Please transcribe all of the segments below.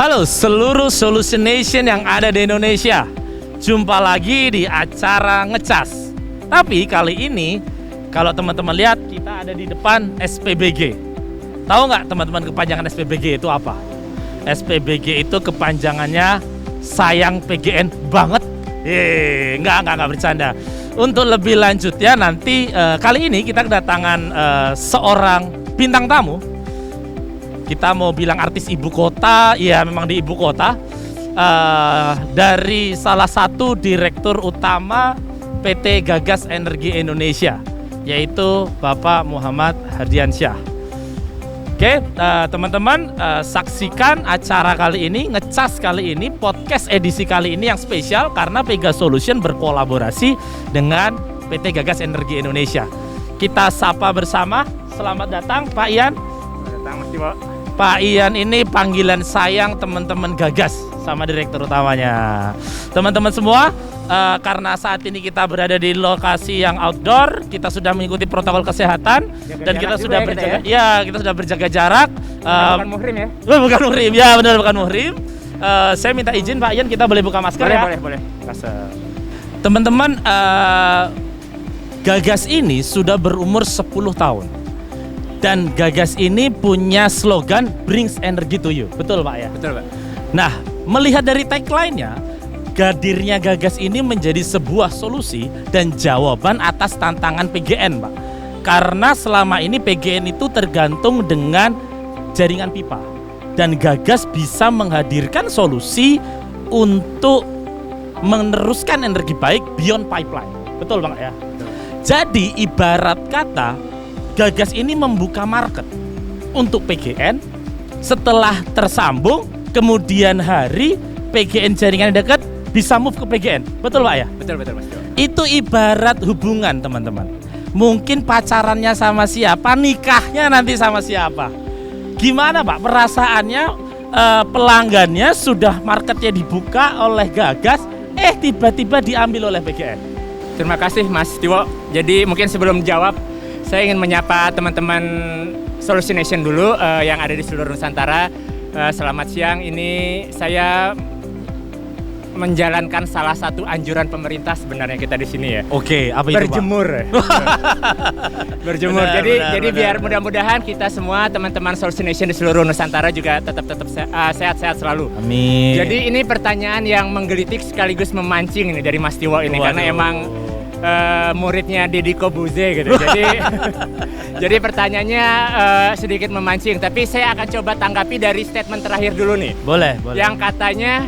Halo seluruh Solution Nation yang ada di Indonesia. Jumpa lagi di acara Ngecas. Tapi kali ini kalau teman-teman lihat kita ada di depan SPBG. Tahu nggak teman-teman kepanjangan SPBG itu apa? SPBG itu kepanjangannya sayang PGN banget. Nggak bercanda. Untuk lebih lanjutnya nanti kali ini kita kedatangan seorang bintang tamu. Kita mau bilang artis ibu kota, ya memang di ibu kota, dari salah satu direktur utama PT Gagas Energi Indonesia, yaitu Bapak Muhammad Hardiansyah. Oke, teman-teman, saksikan acara kali ini, Ngecas kali ini, podcast edisi kali ini yang spesial karena Pega Solution berkolaborasi dengan PT Gagas Energi Indonesia. Kita sapa bersama, selamat datang Pak Ian. Selamat datang Mas Timo. Pak Ian ini panggilan sayang teman-teman Gagas sama direktur utamanya. Teman-teman semua, karena saat ini kita berada di lokasi yang outdoor, kita sudah mengikuti protokol kesehatan dan kita sudah berjaga, kita sudah berjaga jarak. Bukan muhrim ya? Bukan muhrim, ya benar bukan muhrim. Saya minta izin Pak Ian, kita boleh buka masker ya? Boleh. Teman-teman, Gagas ini sudah berumur 10 tahun. Dan Gagas ini punya slogan Brings Energy to You. Betul Pak ya? Betul Pak. Nah, melihat dari tagline-nya, hadirnya Gagas ini menjadi sebuah solusi dan jawaban atas tantangan PGN Pak. Karena selama ini PGN itu tergantung dengan jaringan pipa. Dan Gagas bisa menghadirkan solusi untuk meneruskan energi baik beyond pipeline. Betul Pak ya? Betul. Jadi ibarat kata Gagas ini membuka market untuk PGN. Setelah tersambung, kemudian hari PGN jaringan dekat bisa move ke PGN. Betul Pak ya? Betul Mas Timo. Itu ibarat hubungan teman-teman. Mungkin pacarannya sama siapa, nikahnya nanti sama siapa. Gimana Pak perasaannya, pelanggannya sudah marketnya dibuka oleh Gagas, tiba-tiba diambil oleh PGN. Terima kasih Mas Timo. Jadi mungkin sebelum jawab, saya ingin menyapa teman-teman Solution Nation dulu yang ada di seluruh Nusantara. Selamat siang, ini saya menjalankan salah satu anjuran pemerintah sebenarnya kita di sini ya. Oke, apa itu berjemur. Berjemur. Benar, Jadi biar benar. mudah-mudahan kita semua teman-teman Solution Nation di seluruh Nusantara juga tetap sehat-sehat selalu. Amin. Jadi ini pertanyaan yang menggelitik sekaligus memancing ini dari Mas Timo ini. Waduh. Karena emang muridnya Deddy Kobuze gitu. Jadi pertanyaannya sedikit memancing, tapi saya akan coba tanggapi dari statement terakhir dulu nih. Boleh. Yang katanya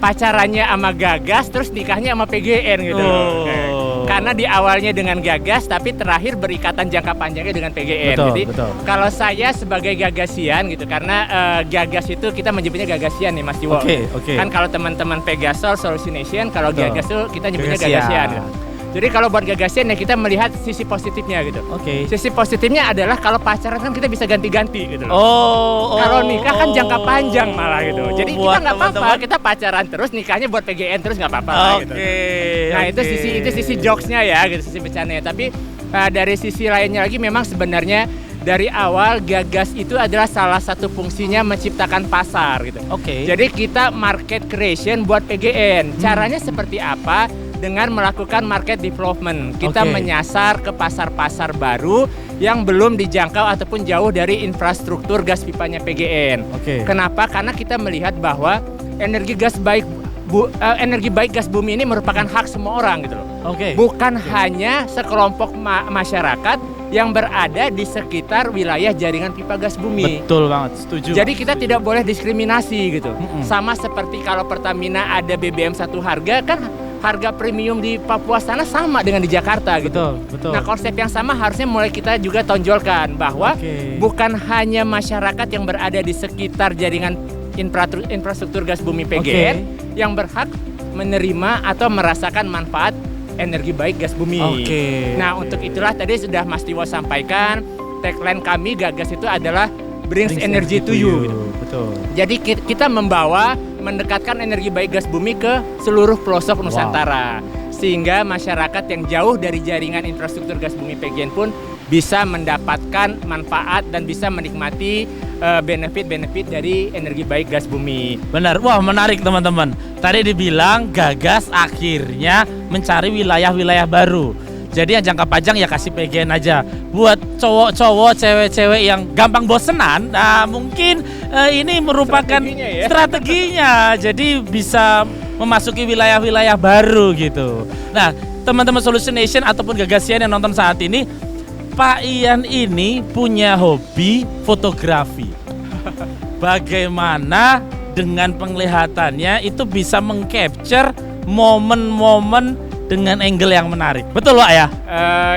pacarannya sama Gagas terus nikahnya sama PGN gitu. Karena di awalnya dengan Gagas tapi terakhir berikatan jangka panjangnya dengan PGN. Betul. Kalau saya sebagai Gagasian gitu, karena Gagas itu kita menyebutnya Gagasian nih Mas Tiwo. Oke. Kan kalau teman-teman Pegasol Solution Nation, kalau Betul. Gagas tuh kita nyebutnya Gagasian. Gagasian gitu. Jadi kalau buat Gagasian ya kita melihat sisi positifnya gitu. Oke. Sisi positifnya adalah kalau pacaran kan kita bisa ganti-ganti gitu loh. Kalau nikah kan jangka panjang malah gitu. Jadi kita nggak apa-apa, kita pacaran terus, nikahnya buat PGN terus nggak apa-apa gitu. Nah itu sisi jokesnya ya, gitu, sisi bercandanya. Tapi dari sisi lainnya lagi memang sebenarnya dari awal Gagas itu adalah salah satu fungsinya menciptakan pasar gitu. Oke. Jadi kita market creation buat PGN. Caranya seperti apa? Dengan melakukan market development. Kita menyasar ke pasar-pasar baru yang belum dijangkau ataupun jauh dari infrastruktur gas pipanya PGN. Kenapa? Karena kita melihat bahwa energi baik gas bumi ini merupakan hak semua orang gitu loh. Bukan hanya sekelompok masyarakat yang berada di sekitar wilayah jaringan pipa gas bumi. Betul banget, setuju. Jadi kita tidak boleh diskriminasi gitu. Sama seperti kalau Pertamina ada BBM satu harga, kan harga premium di Papua sana sama dengan di Jakarta gitu. Betul. Nah konsep yang sama harusnya mulai kita juga tonjolkan bahwa bukan hanya masyarakat yang berada di sekitar jaringan infrastruktur gas bumi PGN yang berhak menerima atau merasakan manfaat energi baik gas bumi. Nah untuk itulah tadi sudah Mas Tiwo sampaikan, tagline kami Gagas itu adalah Brings Energy to You. Betul. Jadi kita mendekatkan energi baik gas bumi ke seluruh pelosok Nusantara. Sehingga masyarakat yang jauh dari jaringan infrastruktur gas bumi PGN pun bisa mendapatkan manfaat dan bisa menikmati benefit-benefit dari energi baik gas bumi. Benar, wah menarik teman-teman. Tadi dibilang Gagas akhirnya mencari wilayah-wilayah baru. Jadi yang jangka panjang ya kasih PGN aja. Buat cowok-cowok, cewek-cewek yang gampang bosenan, nah mungkin ini merupakan strateginya. Jadi bisa memasuki wilayah-wilayah baru gitu. Nah, teman-teman Solution Nation ataupun Gagasian yang nonton saat ini, Pak Ian ini punya hobi fotografi. Bagaimana dengan penglihatannya itu bisa mengcapture momen-momen dengan angle yang menarik. Betul Pak ya?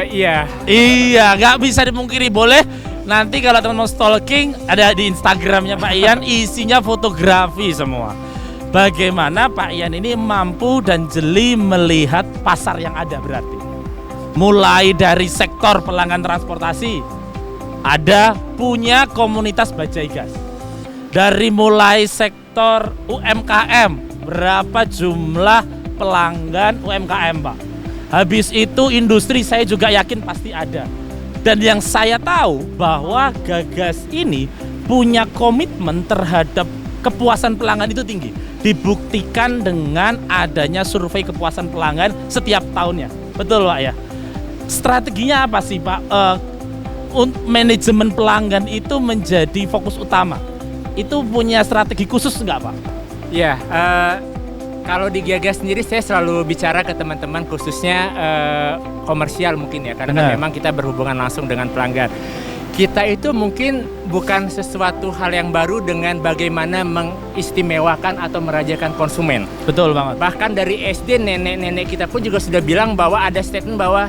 Iya. Iya, nggak bisa dipungkiri. Boleh nanti kalau teman-teman stalking ada di Instagramnya Pak Ian, isinya fotografi semua. Bagaimana Pak Ian ini mampu dan jeli melihat pasar yang ada berarti. Mulai dari sektor pelanggan transportasi, ada punya komunitas bajai gas. Dari mulai sektor UMKM, berapa jumlah pelanggan UMKM Pak? Habis itu industri saya juga yakin pasti ada. Dan yang saya tahu bahwa Gagas ini punya komitmen terhadap kepuasan pelanggan itu tinggi. Dibuktikan dengan adanya survei kepuasan pelanggan setiap tahunnya. Betul Pak ya? Strateginya apa sih Pak? Manajemen pelanggan itu menjadi fokus utama. Itu punya strategi khusus nggak Pak? Ya, kalau di Gagas sendiri saya selalu bicara ke teman-teman khususnya komersial mungkin ya, karena kan memang kita berhubungan langsung dengan pelanggan. Kita itu mungkin bukan sesuatu hal yang baru dengan bagaimana mengistimewakan atau merajakan konsumen. Betul banget. Bahkan dari SD nenek-nenek kita pun juga sudah bilang bahwa ada statement bahwa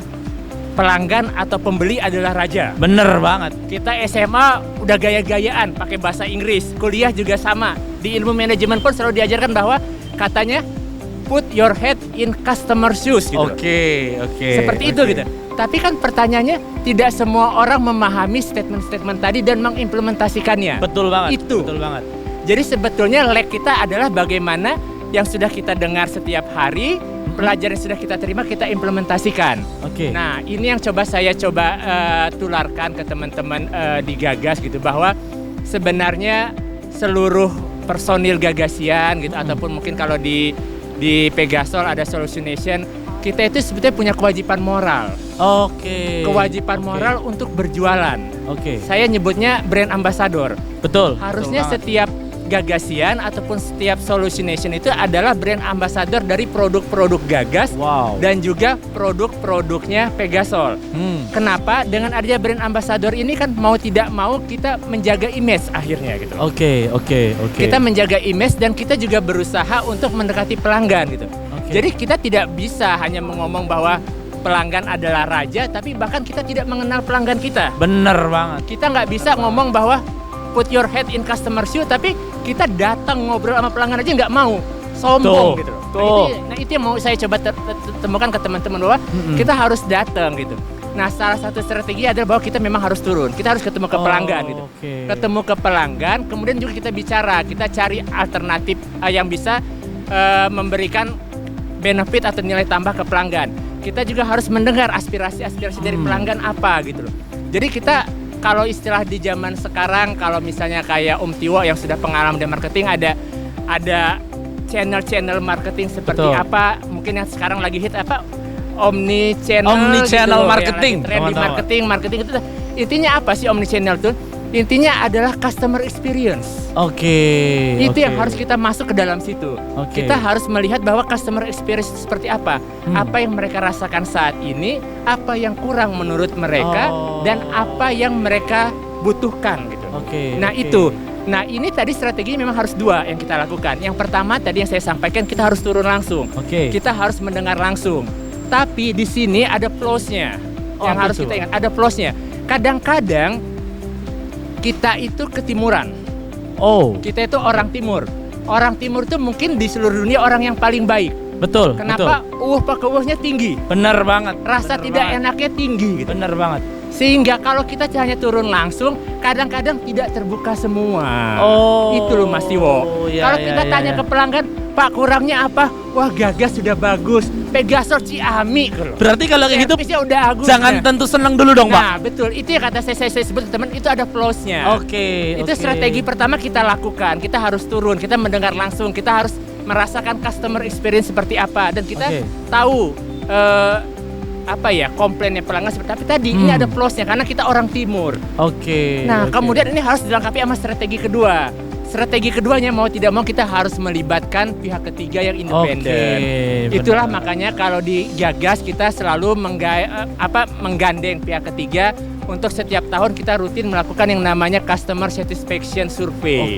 pelanggan atau pembeli adalah raja. Bener banget. Kita SMA udah gaya-gayaan pakai bahasa Inggris, kuliah juga sama. Di ilmu manajemen pun selalu diajarkan bahwa katanya put your head in customer shoes gitu. Oke. Seperti itu gitu. Tapi kan pertanyaannya tidak semua orang memahami statement-statement tadi dan mengimplementasikannya. Betul banget. Itu. Betul banget. Jadi sebetulnya lag kita adalah bagaimana yang sudah kita dengar setiap hari, pelajaran yang sudah kita terima kita implementasikan. Oke. Nah, ini yang saya coba tularkan ke teman-teman di Gagas gitu, bahwa sebenarnya seluruh personil Gagasian gitu ataupun mungkin kalau di Pegasol ada Solution Nation, kita itu sebetulnya punya kewajiban moral. Oke. Kewajiban moral untuk berjualan. Oke. Saya nyebutnya brand ambassador. Betul. Harusnya betul setiap Gagasian ataupun setiap Solution Nation itu adalah brand ambassador dari produk-produk Gagas. Wow. Dan juga produk-produknya Pegasol. Kenapa? Dengan adanya brand ambassador ini kan mau tidak mau kita menjaga image akhirnya gitu. Oke. Kita menjaga image dan kita juga berusaha untuk mendekati pelanggan gitu. Jadi kita tidak bisa hanya mengomong bahwa pelanggan adalah raja, tapi bahkan kita tidak mengenal pelanggan kita. Bener banget. Kita nggak bisa ngomong bahwa put your head in customer shoe, tapi kita datang ngobrol sama pelanggan aja nggak mau, sombong gitu. Nah itu yang mau saya coba temukan ke teman-teman bahwa kita harus datang gitu. Nah salah satu strategi adalah bahwa kita memang harus turun, kita harus ketemu ke pelanggan gitu. Ketemu ke pelanggan, kemudian juga kita bicara, kita cari alternatif yang bisa memberikan benefit atau nilai tambah ke pelanggan. Kita juga harus mendengar aspirasi-aspirasi dari pelanggan apa gitu loh. Jadi kita kalau istilah di zaman sekarang, kalau misalnya kayak Om Tiwo yang sudah pengalaman di marketing, ada channel-channel marketing seperti apa? Mungkin yang sekarang lagi hit apa? Omni channel gitu, marketing. Tren di marketing itu intinya apa sih omni channel tuh? Intinya adalah customer experience. Itu yang harus kita masuk ke dalam situ. Kita harus melihat bahwa customer experience seperti apa, apa yang mereka rasakan saat ini, apa yang kurang menurut mereka, dan apa yang mereka butuhkan gitu. Itu. Nah ini tadi strategi memang harus dua yang kita lakukan. Yang pertama tadi yang saya sampaikan, kita harus turun langsung. Kita harus mendengar langsung. Tapi di sini ada plus-nya yang harus kita ingat. Ada plus-nya. Kadang-kadang kita itu ketimuran. Kita itu orang timur. Orang timur itu mungkin di seluruh dunia orang yang paling baik. Betul. Kenapa? Pakewuhnya tinggi. Bener banget. Rasa tidak enaknya tinggi gitu. Bener banget. Sehingga kalau kita hanya turun langsung, kadang-kadang tidak terbuka semua. Itu loh Mas Tiwo. Kalau kita tanya ke pelanggan, Pak kurangnya apa? Wah Gagas sudah bagus, Pegasor Ciami kalau. Berarti kalau kayak gitu Servisnya udah bagus. jangan tentu seneng dulu dong, Pak. Nah betul, itu yang kata saya sebut teman, itu ada flows-nya. Itu strategi pertama kita lakukan. Kita harus turun, kita mendengar langsung, kita harus merasakan customer experience seperti apa, dan kita tahu komplainnya pelanggan seperti apa. Tadi ini ada flows-nya karena kita orang timur. Nah kemudian ini harus dilengkapi sama strategi kedua. Strategi keduanya mau tidak mau kita harus melibatkan pihak ketiga yang independen. Itulah makanya kalau di Gagas kita selalu menggandeng pihak ketiga untuk setiap tahun kita rutin melakukan yang namanya customer satisfaction survey.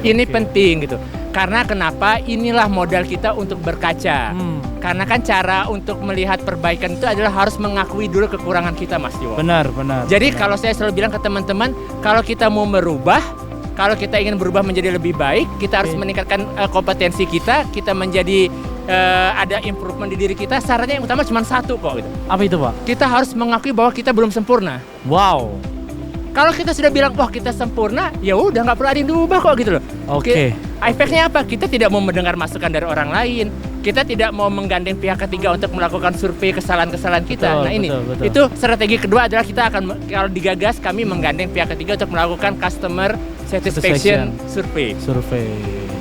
Ini penting gitu. Karena kenapa? Inilah modal kita untuk berkaca. Karena kan cara untuk melihat perbaikan itu adalah harus mengakui dulu kekurangan kita, Mas Tiwo. Benar. Jadi kalau saya selalu bilang ke teman-teman, kalau kita mau merubah, kalau kita ingin berubah menjadi lebih baik, kita harus meningkatkan kompetensi kita menjadi ada improvement di diri kita. Syaratnya yang utama cuma satu kok gitu. Apa itu, Pak? Kita harus mengakui bahwa kita belum sempurna. Wow. Kalau kita sudah bilang wah kita sempurna, ya udah nggak perlu ada yang diubah kok gitu loh. Efeknya apa? Kita tidak mau mendengar masukan dari orang lain. Kita tidak mau menggandeng pihak ketiga untuk melakukan survei kesalahan-kesalahan kita. Betul. Itu strategi kedua adalah kita akan, kalau digagas kami menggandeng pihak ketiga untuk melakukan customer satisfaction survey.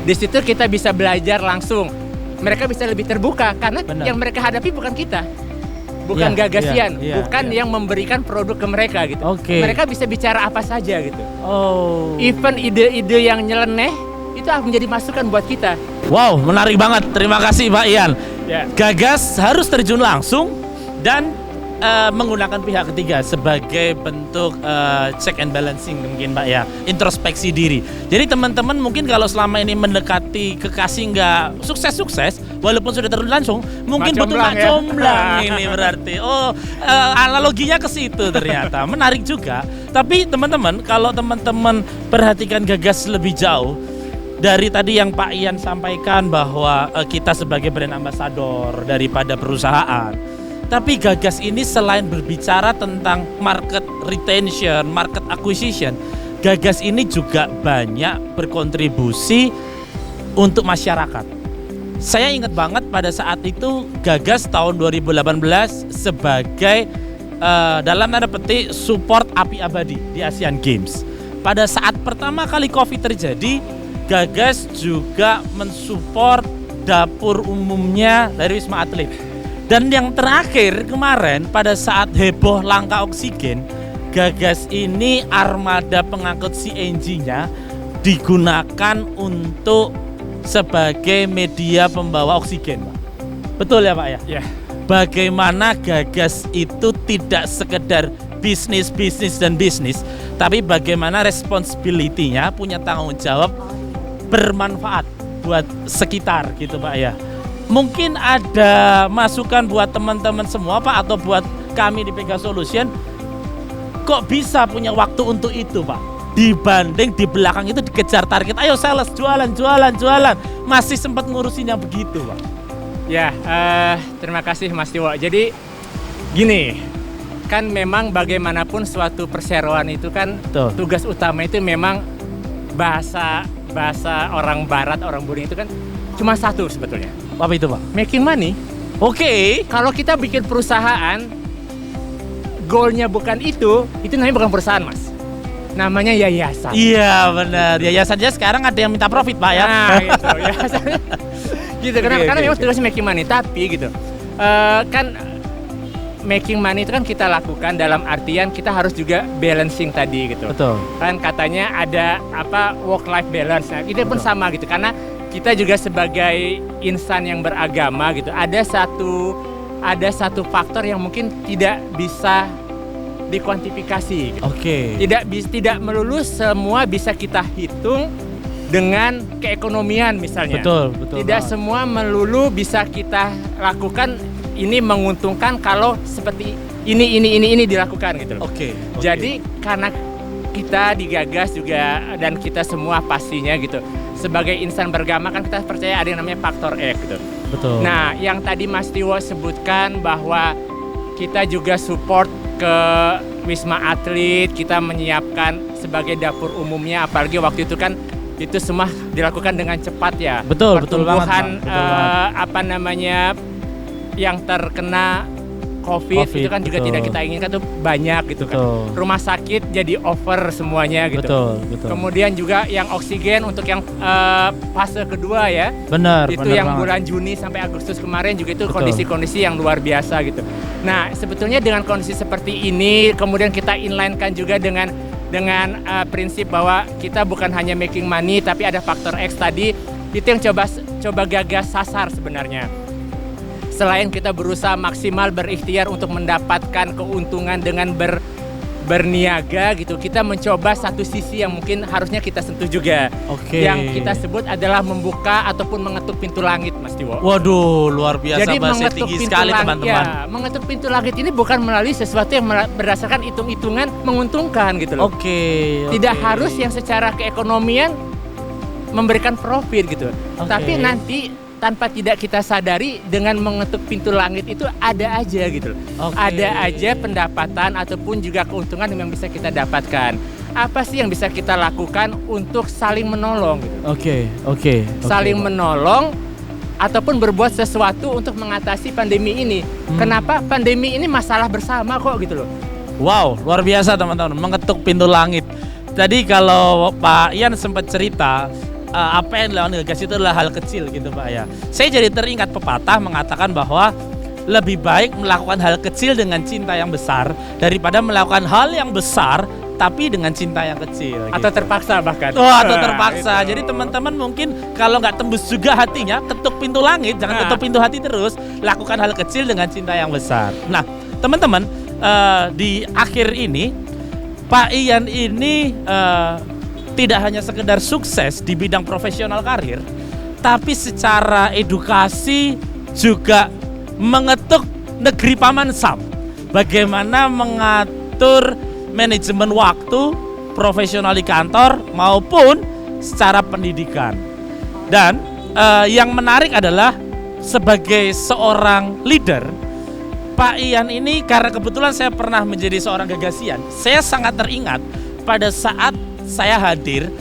Di situ kita bisa belajar langsung. Mereka bisa lebih terbuka karena yang mereka hadapi bukan kita. Bukan Gagasian, bukan yang memberikan produk ke mereka gitu. Mereka bisa bicara apa saja gitu. Even ide-ide yang nyeleneh itu akan menjadi masukan buat kita. Wow, menarik banget. Terima kasih Pak Ian. Gagas harus terjun langsung dan menggunakan pihak ketiga sebagai bentuk check and balancing mungkin Pak ya, introspeksi diri. Jadi teman-teman mungkin kalau selama ini mendekati kekasih nggak sukses-sukses, walaupun sudah terjun langsung, mungkin butuh comblang ini berarti. Analoginya ke situ ternyata. Menarik juga. Tapi teman-teman, kalau teman-teman perhatikan Gagas lebih jauh, dari tadi yang Pak Ian sampaikan bahwa kita sebagai brand ambassador daripada perusahaan. Tapi Gagas ini selain berbicara tentang market retention, market acquisition, Gagas ini juga banyak berkontribusi untuk masyarakat. Saya ingat banget pada saat itu Gagas tahun 2018 sebagai dalam tanda petik support api abadi di Asian Games. Pada saat pertama kali COVID terjadi, Gagas juga mensupport dapur umumnya dari Wisma Atlet. Dan yang terakhir kemarin pada saat heboh langka oksigen, Gagas ini armada pengangkut CNG-nya digunakan untuk sebagai media pembawa oksigen, Pak. Betul ya Pak ya? Ya. Bagaimana Gagas itu tidak sekedar bisnis dan bisnis, tapi bagaimana responsibility-nya, punya tanggung jawab bermanfaat buat sekitar gitu Pak ya. Mungkin ada masukan buat teman-teman semua Pak, atau buat kami di Pegas Solution, kok bisa punya waktu untuk itu Pak, dibanding di belakang itu dikejar target, ayo sales, jualan, masih sempat ngurusin yang begitu Pak. Ya, terima kasih Mas Tiwo. Jadi gini, kan memang bagaimanapun suatu perseroan itu kan tugas utama itu memang bahasa orang barat, orang Budi itu kan cuma satu sebetulnya. Apa itu Pak? Making money. Kalau kita bikin perusahaan, goalnya bukan itu namanya bukan perusahaan Mas. Namanya yayasan. Iya benar, yayasannya sekarang ada yang minta profit Pak ya. Nah gitu, yayasannya gitu. Karena memang tugasnya making money. Tapi gitu, kan making money itu kan kita lakukan dalam artian kita harus juga balancing tadi gitu. Betul. Kan katanya ada work life balance. Nah, itu pun sama gitu, karena kita juga sebagai insan yang beragama gitu, ada satu faktor yang mungkin tidak bisa dikuantifikasi. Tidak melulu semua bisa kita hitung dengan keekonomian misalnya. Betul. Tidak semua melulu bisa kita lakukan ini menguntungkan kalau seperti ini dilakukan gitu loh. Jadi karena kita digagas juga, dan kita semua pastinya gitu, sebagai insan beragama kan kita percaya ada yang namanya faktor X gitu. Betul. Nah, yang tadi Mas Tiwo sebutkan bahwa kita juga support ke Wisma Atlet, kita menyiapkan sebagai dapur umumnya, apalagi waktu itu kan itu semua dilakukan dengan cepat ya. Betul banget, Pertumbuhan Pak. Betul banget. apa namanya yang terkena COVID itu kan juga betul. tidak kita inginkan tuh banyak gitu kan. Betul. Rumah sakit jadi over semuanya gitu. Betul. Kemudian juga yang oksigen untuk yang fase kedua ya. Benar. Itu benar yang banget. bulan Juni sampai Agustus kemarin juga itu Betul. kondisi-kondisi yang luar biasa gitu. Nah, sebetulnya dengan kondisi seperti ini kemudian kita inline-kan juga dengan prinsip bahwa kita bukan hanya making money tapi ada faktor X tadi, itu yang coba gagas sasar sebenarnya. Selain kita berusaha maksimal berikhtiar untuk mendapatkan keuntungan dengan berniaga gitu, kita mencoba satu sisi yang mungkin harusnya kita sentuh juga. Oke. Yang kita sebut adalah membuka ataupun mengetuk pintu langit, Mas Tiwo. Waduh, luar biasa. Jadi bahasa mengetuk tinggi pintu sekali langit, teman-teman. ya, mengetuk pintu langit ini bukan melalui sesuatu yang berdasarkan hitung-hitungan menguntungkan gitu loh. Oke. Tidak harus yang secara keekonomian memberikan profit gitu. Oke. Tapi nanti tanpa tidak kita sadari dengan mengetuk pintu langit itu ada aja gitu loh. Oke. Ada aja pendapatan ataupun juga keuntungan yang bisa kita dapatkan. Apa sih yang bisa kita lakukan untuk saling menolong gitu. Oke. Saling menolong ataupun berbuat sesuatu untuk mengatasi pandemi ini. Kenapa pandemi ini masalah bersama kok gitu loh. Wow, luar biasa teman-teman, mengetuk pintu langit. Jadi kalau Pak Ian sempat cerita apa yang dilakukan Gagas itu adalah hal kecil gitu Pak ya. Saya jadi teringat pepatah mengatakan bahwa lebih baik melakukan hal kecil dengan cinta yang besar daripada melakukan hal yang besar tapi dengan cinta yang kecil. Atau gitu. terpaksa bahkan. Oh, atau terpaksa. Itu. Jadi teman-teman mungkin kalau nggak tembus juga hatinya, ketuk pintu langit, jangan ketuk pintu hati terus. Lakukan hal kecil dengan cinta yang besar. Nah, teman-teman, di akhir ini Pak Ian ini tidak hanya sekedar sukses di bidang profesional karir, tapi secara edukasi juga mengetuk negeri Paman Sam. Bagaimana mengatur manajemen waktu profesional di kantor maupun secara pendidikan. Dan yang menarik adalah sebagai seorang leader, Pak Ian ini karena kebetulan saya pernah menjadi seorang Gagasian, saya sangat teringat pada saat saya hadir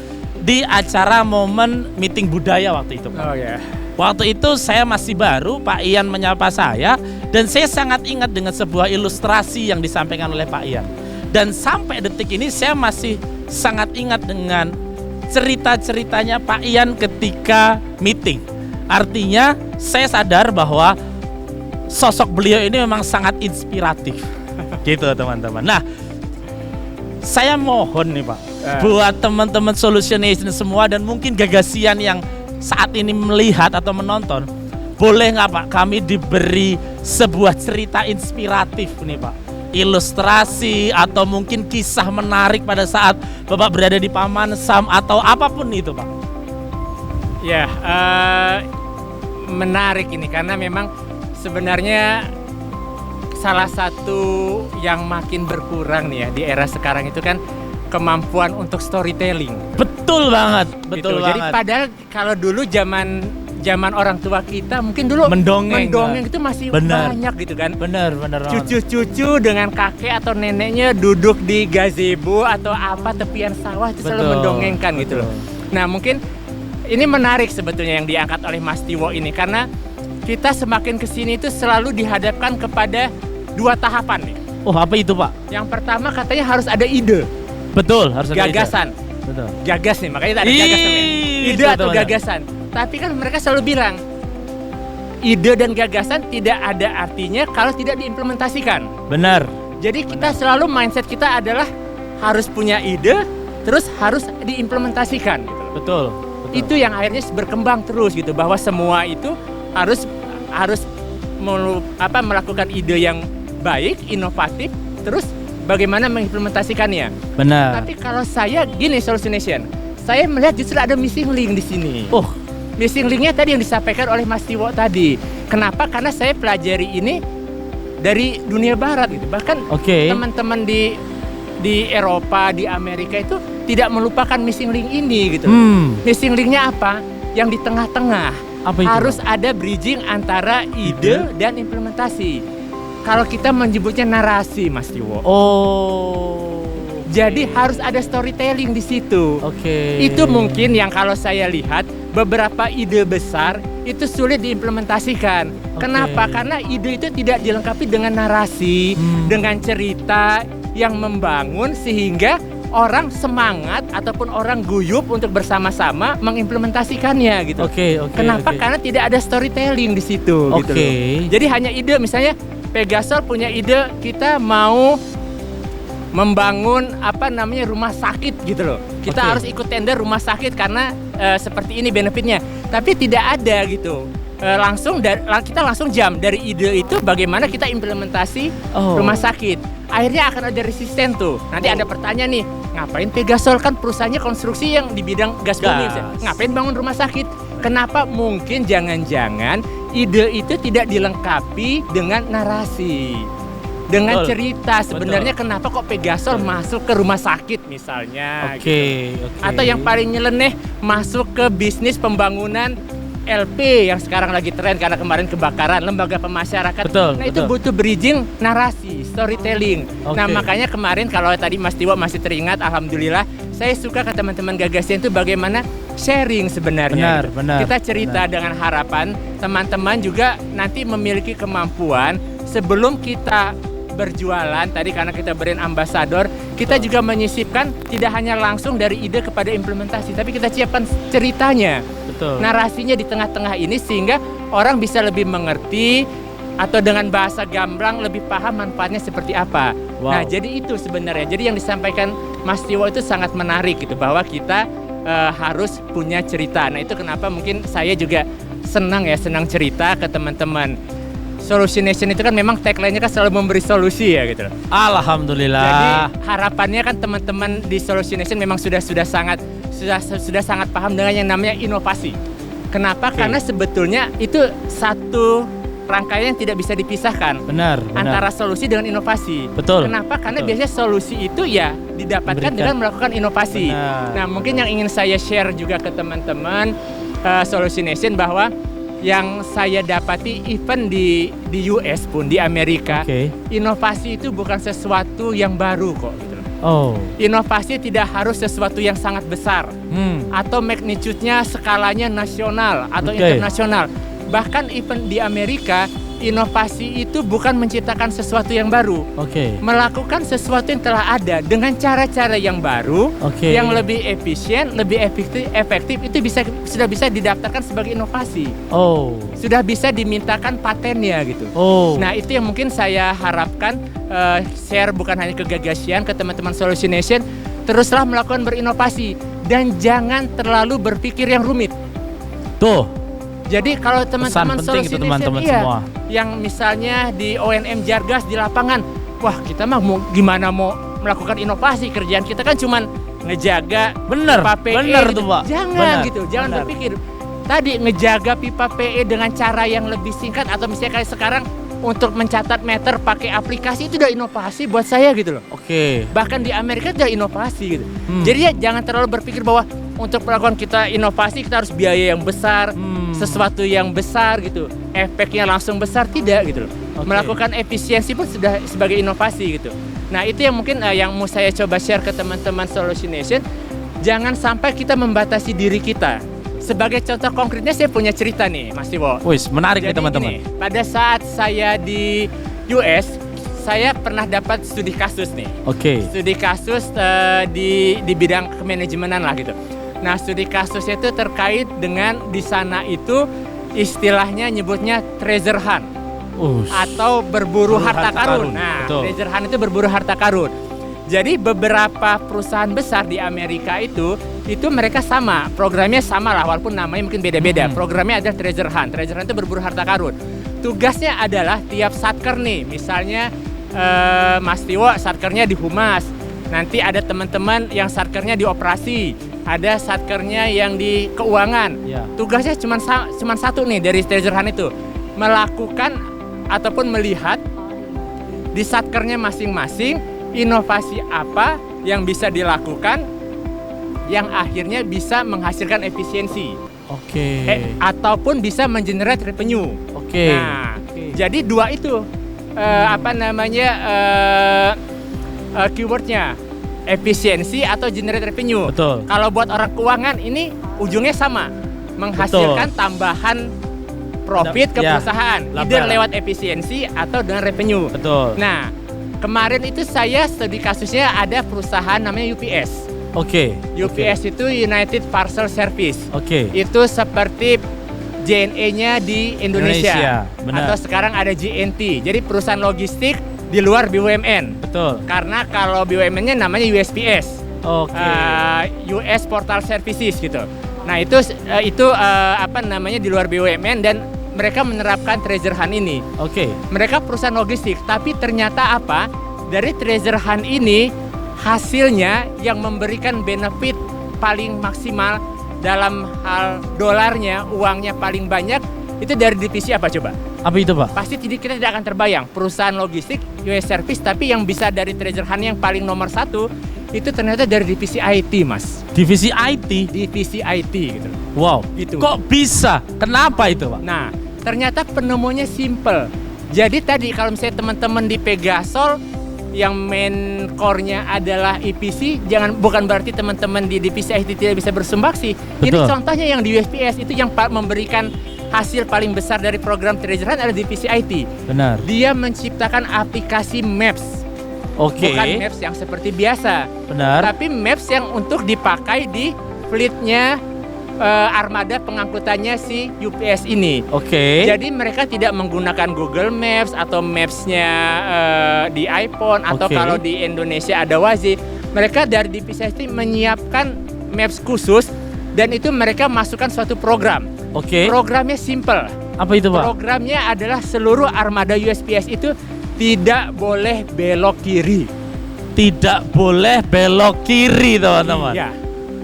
di acara momen meeting budaya waktu itu. Oh ya. Waktu itu saya masih baru, Pak Ian menyapa saya dan saya sangat ingat dengan sebuah ilustrasi yang disampaikan oleh Pak Ian. Dan sampai detik ini saya masih sangat ingat dengan cerita-ceritanya Pak Ian ketika meeting. Artinya saya sadar bahwa sosok beliau ini memang sangat inspiratif. Gitu teman-teman. Nah, saya mohon nih Pak, buat teman-teman Solution Nation semua dan mungkin Gagasian yang saat ini melihat atau menonton, boleh nggak Pak kami diberi sebuah cerita inspiratif nih Pak, ilustrasi atau mungkin kisah menarik pada saat Bapak berada di Paman Sam atau apapun itu Pak. Ya, menarik ini karena memang sebenarnya salah satu yang makin berkurang nih ya di era sekarang itu kan kemampuan untuk storytelling. Betul banget, betul gitu. banget. Jadi padahal kalau dulu zaman orang tua kita mungkin dulu mendongeng itu masih bener. banyak gitu kan. Bener banget. Cucu-cucu dengan kakek atau neneknya duduk di gazebo atau apa tepian sawah itu selalu mendongengkan gitu loh. Nah mungkin ini menarik sebetulnya yang diangkat oleh Mas Tiwo ini karena kita semakin kesini itu selalu dihadapkan kepada dua tahapan nih. Oh apa itu Pak? Yang pertama katanya harus ada ide. Betul, harus ada gagasan. ide. Betul. Gagas nih, makanya ada gagas namanya. Ide atau gagasan. Tapi kan mereka selalu bilang ide dan gagasan tidak ada artinya kalau tidak diimplementasikan. Benar. Jadi kita selalu mindset kita adalah harus punya ide, terus harus diimplementasikan. Gitu. Betul. Itu yang akhirnya berkembang terus gitu bahwa semua itu harus melakukan ide yang baik, inovatif, terus bagaimana mengimplementasikannya. Benar. Tapi kalau saya gini Solution Nation, saya melihat justru ada missing link di sini. Oh, missing linknya tadi yang disampaikan oleh Mas Tiwo tadi. Kenapa? Karena saya pelajari ini dari dunia barat gitu. Bahkan teman-teman di Eropa, di Amerika itu tidak melupakan missing link ini gitu. Missing linknya apa? Yang di tengah-tengah. Apa itu? Harus ada bridging antara ide dan implementasi. Kalau kita menyebutnya narasi, Mas Tiwo. Oh. Jadi harus ada storytelling di situ. Oke. Itu mungkin yang kalau saya lihat beberapa ide besar itu sulit diimplementasikan. Kenapa? Karena ide itu tidak dilengkapi dengan narasi, dengan cerita yang membangun sehingga orang semangat ataupun orang guyup untuk bersama-sama mengimplementasikannya gitu. Oke. Kenapa? Karena tidak ada storytelling di situ gitu loh. Jadi hanya ide, misalnya Pegasol punya ide kita mau membangun rumah sakit gitu loh. Kita harus ikut tender rumah sakit karena seperti ini benefitnya. Tapi tidak ada gitu. Kita langsung jam dari ide itu bagaimana kita implementasi rumah sakit. Akhirnya akan ada resisten tuh. Nanti ada pertanyaan nih, ngapain Pegasol, kan perusahaannya konstruksi yang di bidang gas bumi. Ngapain bangun rumah sakit? Kenapa? Mungkin jangan-jangan ide itu tidak dilengkapi dengan narasi, dengan cerita. Sebenarnya kenapa kok Pegasol masuk ke rumah sakit misalnya. Atau yang paling nyeleneh masuk ke bisnis pembangunan LP yang sekarang lagi tren karena kemarin kebakaran, lembaga pemasyarakatan. Itu butuh bridging narasi, storytelling. Nah makanya kemarin kalau tadi Mas Tiwo masih teringat, alhamdulillah saya suka ke teman-teman Gagasian itu bagaimana sharing sebenarnya. Kita cerita dengan harapan teman-teman juga nanti memiliki kemampuan sebelum kita berjualan tadi, karena kita brand ambassador, kita juga menyisipkan tidak hanya langsung dari ide kepada implementasi, tapi kita siapkan ceritanya, narasinya di tengah-tengah ini sehingga orang bisa lebih mengerti atau dengan bahasa gamblang lebih paham manfaatnya seperti apa. Nah jadi itu sebenarnya, jadi yang disampaikan Mas Tiwo itu sangat menarik gitu, bahwa kita harus punya cerita. Nah itu kenapa mungkin saya juga senang cerita ke teman-teman. Solutionation itu kan memang tagline-nya kan selalu memberi solusi ya gitu. Alhamdulillah. Jadi harapannya kan teman-teman di Solutionation memang sudah sangat paham dengan yang namanya inovasi. Kenapa? Karena sebetulnya itu satu rangkaian yang tidak bisa dipisahkan. Benar. Antara solusi dengan inovasi. Kenapa? Karena biasanya solusi itu ya didapatkan dengan melakukan inovasi. Nah, mungkin yang ingin saya share juga ke teman-teman Solutionation bahwa yang saya dapati even di US pun, di Amerika, inovasi itu bukan sesuatu yang baru kok gitu. Inovasi tidak harus sesuatu yang sangat besar atau magnitude-nya skalanya nasional atau internasional. Bahkan even di Amerika, inovasi itu bukan menciptakan sesuatu yang baru, melakukan sesuatu yang telah ada dengan cara-cara yang baru, yang lebih efisien, lebih efektif, itu sudah bisa didaftarkan sebagai inovasi. Sudah bisa dimintakan patennya gitu. Nah itu yang mungkin saya harapkan share bukan hanya ke Gagasian, ke teman-teman Solutionation, teruslah melakukan berinovasi dan jangan terlalu berpikir yang rumit. Jadi kalau teman-teman Solutionation semua yang misalnya di ONM Jargas di lapangan, wah kita mah gimana mau melakukan inovasi, kerjaan kita kan cuman ngejaga pipa PE gitu. Jangan berpikir tadi ngejaga pipa PE dengan cara yang lebih singkat, atau misalnya kayak sekarang untuk mencatat meter pakai aplikasi, itu udah inovasi buat saya gitu loh. Bahkan di Amerika itu udah inovasi gitu. Jadi ya jangan terlalu berpikir bahwa untuk melakukan kita inovasi kita harus biaya yang besar, sesuatu yang besar gitu, efeknya langsung besar, tidak gitu loh. Melakukan efisiensi pun sudah sebagai inovasi gitu. Nah itu yang mungkin yang mau saya coba share ke teman-teman Solutionation. Jangan sampai kita membatasi diri kita. Sebagai contoh konkretnya saya punya cerita nih Mas Tiwo. Menarik nih teman-teman. Pada saat saya di US, saya pernah dapat studi kasus nih. Studi kasus di bidang kemanajemenan lah gitu. Nah studi kasusnya itu terkait dengan di sana itu istilahnya nyebutnya treasure hunt atau berburu harta karun. Nah treasure hunt itu berburu harta karun. Jadi beberapa perusahaan besar di Amerika itu mereka sama, programnya sama lah walaupun namanya mungkin beda-beda. Programnya ada treasure hunt. Treasure hunt itu berburu harta karun. Tugasnya adalah tiap satker nih, misalnya Mas Tiwo satkernya di humas. Nanti ada teman-teman yang satkernya di operasi, ada satkernya yang di keuangan. Tugasnya cuma satu nih dari treasure hunt itu, melakukan ataupun melihat di satkernya masing-masing inovasi apa yang bisa dilakukan yang akhirnya bisa menghasilkan efisiensi. Ataupun bisa mengenerate revenue. Nah, jadi dua itu keywordnya. efisiensi atau generate revenue. Betul. Kalau buat orang keuangan ini ujungnya sama, menghasilkan tambahan profit ke Ya, perusahaan, laba. either lewat efisiensi atau dengan revenue. Betul. Nah, kemarin itu saya studi kasusnya ada perusahaan namanya UPS. Oke. UPS itu United Parcel Service. Oke. Itu seperti JNE-nya di Indonesia. Benar. Atau sekarang ada JNT. Jadi perusahaan logistik di luar BUMN. Betul. Karena kalau BUMN-nya namanya USPS. Oke. US Portal Services gitu. Nah, itu apa namanya di luar BUMN dan mereka menerapkan treasure hunt ini. Oke. Mereka perusahaan logistik, tapi ternyata apa? Dari treasure hunt ini hasilnya yang memberikan benefit paling maksimal dalam hal dolarnya, uangnya paling banyak itu dari divisi apa coba? Apa itu, Pak? Pasti kita tidak akan terbayang perusahaan logistik US Service, tapi yang bisa dari treasure hunt yang paling nomor satu itu ternyata dari divisi IT, Mas. Divisi IT. Divisi IT gitu. Wow. Gitu. Kok bisa? Kenapa itu, Pak? Nah, ternyata penemunya simple. Jadi tadi kalau misalnya teman-teman di Pegasol yang main core-nya adalah EPC, bukan berarti teman-teman di divisi IT tidak bisa bersumbangsi. Ini Betul. contohnya yang di USPS itu yang memberikan hasil paling besar dari program treasure hunt adalah divisi IT. Benar. Dia menciptakan aplikasi Maps. Oke. Bukan Maps yang seperti biasa, Benar. tapi Maps yang untuk dipakai di fleetnya armada pengangkutannya si UPS ini. Oke. Jadi mereka tidak menggunakan Google Maps atau Maps-nya di iPhone atau Oke. kalau di Indonesia ada Waze. Mereka dari divisi IT menyiapkan Maps khusus dan itu mereka masukkan suatu program. Oke. Programnya simple. Apa itu, Pak? Programnya adalah seluruh armada USPS itu tidak boleh belok kiri. Tidak boleh belok kiri, teman-teman. Ya.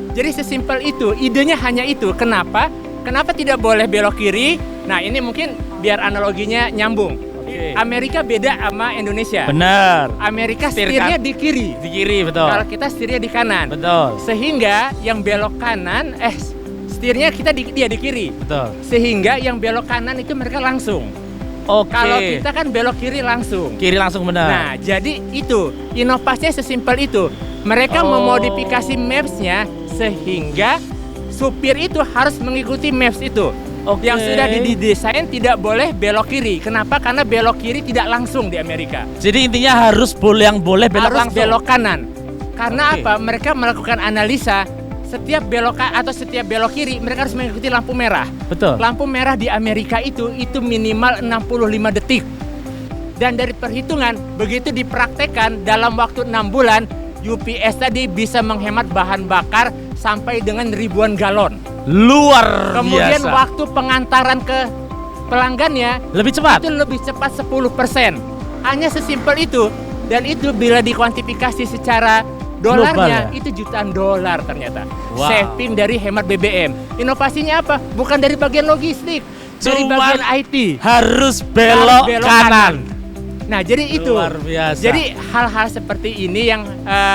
Jadi sesimpel itu, idenya hanya itu. Kenapa? Kenapa tidak boleh belok kiri? Nah, ini mungkin biar analoginya nyambung. Oke. Amerika beda sama Indonesia. Benar. Amerika Setir setirnya kan? di kiri. Di kiri, betul. Kalau kita setirnya di kanan. Betul. Sehingga yang belok kanan, setirnya kita dia di kiri. Betul. Sehingga yang belok kanan itu mereka langsung. Oke. Kalau kita kan belok kiri langsung. Kiri langsung benar. Nah, jadi itu inovasinya sesimpel itu. Mereka memodifikasi maps-nya sehingga supir itu harus mengikuti maps itu. Oke. Yang sudah didesain tidak boleh belok kiri. Kenapa? Karena belok kiri tidak langsung di Amerika. Jadi intinya harus boleh belok Harus langsung. belok kanan. Karena Oke. apa? Mereka melakukan analisa setiap belok atau setiap belok kiri mereka harus mengikuti lampu merah. Betul. Lampu merah di Amerika itu minimal 65 detik. Dan dari perhitungan begitu dipraktekkan dalam waktu 6 bulan UPS tadi bisa menghemat bahan bakar sampai dengan ribuan galon. Luar Kemudian biasa. waktu pengantaran ke pelanggannya Lebih cepat. itu lebih cepat 10%. Hanya sesimpel itu. Dan itu bila dikuantifikasi secara dolarnya Global ya? itu jutaan dolar ternyata. Wow. Saving dari hemat BBM. Inovasinya apa? Bukan dari bagian logistik, dari Cuman bagian IT. Harus belok, belok kanan. Nah, jadi itu. Luar biasa. Jadi hal-hal seperti ini yang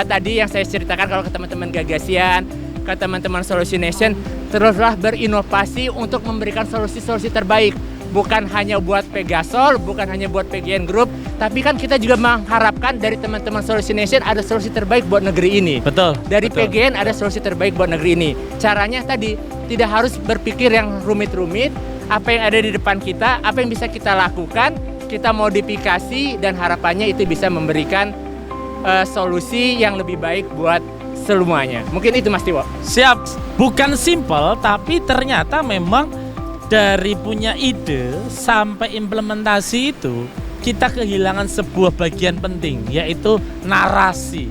tadi yang saya ceritakan kalau ke teman-teman Gagasian, ke teman-teman Solution Nation, teruslah berinovasi untuk memberikan solusi-solusi terbaik. Bukan hanya buat Pegasol, bukan hanya buat PGN Group, tapi kan kita juga mengharapkan dari teman-teman Solution Nation ada solusi terbaik buat negeri ini. Betul. Dari betul. PGN ada solusi terbaik buat negeri ini. Caranya tadi tidak harus berpikir yang rumit-rumit. Apa yang ada di depan kita, apa yang bisa kita lakukan, kita modifikasi dan harapannya itu bisa memberikan solusi yang lebih baik buat semuanya. Mungkin itu Mas Tiwo. Siap. Bukan simple, tapi ternyata memang dari punya ide sampai implementasi itu kita kehilangan sebuah bagian penting, yaitu narasi.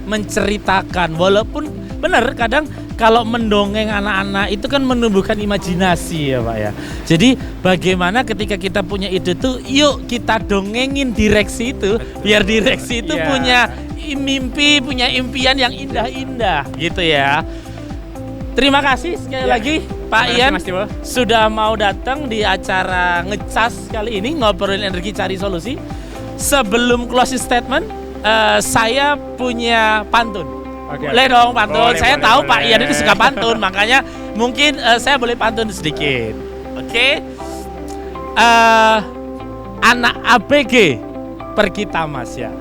Menceritakan, walaupun benar kadang kalau mendongeng anak-anak itu kan menumbuhkan imajinasi ya Pak ya. Jadi bagaimana ketika kita punya ide tuh, yuk kita dongengin direksi itu, biar direksi itu Iya. punya mimpi, punya impian yang indah-indah gitu ya. Terima kasih sekali Ya. lagi Pak Terima kasih, Ian Mas Tiwo. sudah mau datang di acara ngecas kali ini, ngobrolin energi cari solusi. Sebelum closing statement, saya punya pantun. Oke. Boleh dong pantun. Boleh, Saya boleh, tahu boleh. Pak Ian itu suka pantun, makanya mungkin saya boleh pantun sedikit. Oke. Anak ABG pergi tamasya.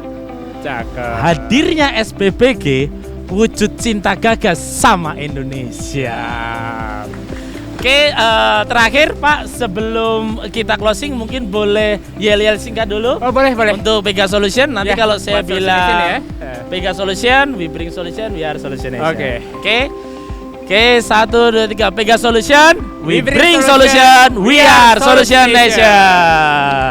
Cakep. Hadirnya SPBG wujud cinta Gagas sama Indonesia. Oke, terakhir Pak, sebelum kita closing mungkin boleh yel-yel singkat dulu. Oh, boleh. Untuk Pega Solution. Nanti Ya, kalau saya buat bilang solution ya. Pega Solution, we bring solution, we are solution Nation. Oke. Oke, 1, 2, 3. Pega Solution, we We bring bring solution, solution, we are solution Nation. Nation.